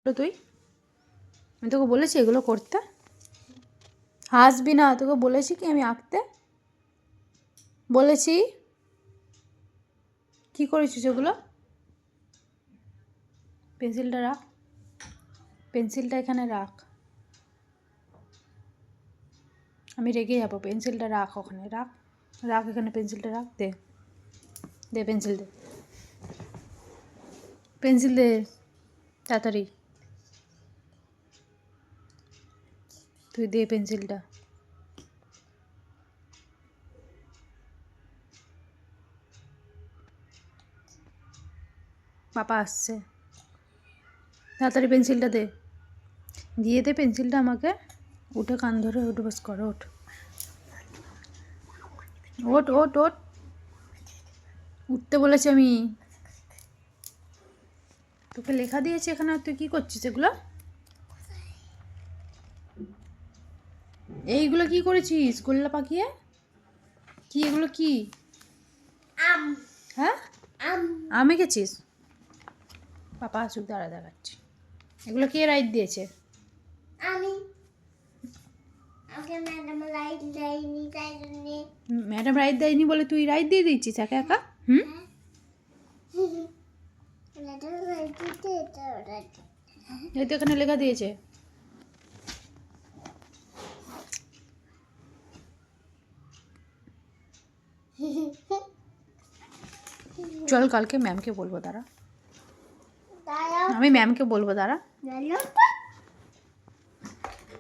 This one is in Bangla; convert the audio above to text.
তুই আমি তোকে বলেছি এগুলো করতে? হাসবি না, তোকে বলেছি কি আমি আঁকতে বলেছি? কি করেছিস এগুলো? পেন্সিলটা রাখ, পেন্সিলটা এখানে রাখ, আমি রেগে যাবো। পেন্সিলটা রাখ ওখানে, রাখ রাখ এখানে, পেন্সিলটা রাখ। দে দে পেন্সিল, দে পেন্সিল, দে তাড়াতাড়ি, তুই দে পেন্সিলটা। পাপা আসছে, তাড়াতাড়ি পেন্সিলটা দে, দিয়ে দে পেন্সিলটা আমাকে। উঠে কান ধরে উঠে বস কর, ওঠ ওঠ ওঠ ওঠ, উঠতে বলেছি আমি তোকে। লেখা দিয়েছি এখানে, আর তুই কী করছিস এগুলো? এইগুলো কি করেছিস গোল্লা পাকিয়ে? কি এগুলো কি? হ্যাঁ আম এঁকেছিস? পাপা আসুক, দাঁড়া দেখাচ্ছি। এগুলো কে রাইট দিয়েছে? আমি। ওকে ম্যাডাম রাইট দেয়নি, তাই জন্য। ম্যাডাম রাইট দেয়নি বলে তুই রাইট দিয়ে দিচ্ছিস একা একা? ম্যাডাম রাইট দিতে, এটা রাইট। এই তো এখানে লেখা দিয়েছে। চল কালকে ম্যামকে বলবো, দাঁড়া। আমি ম্যামকে বলবো, দাঁড়া।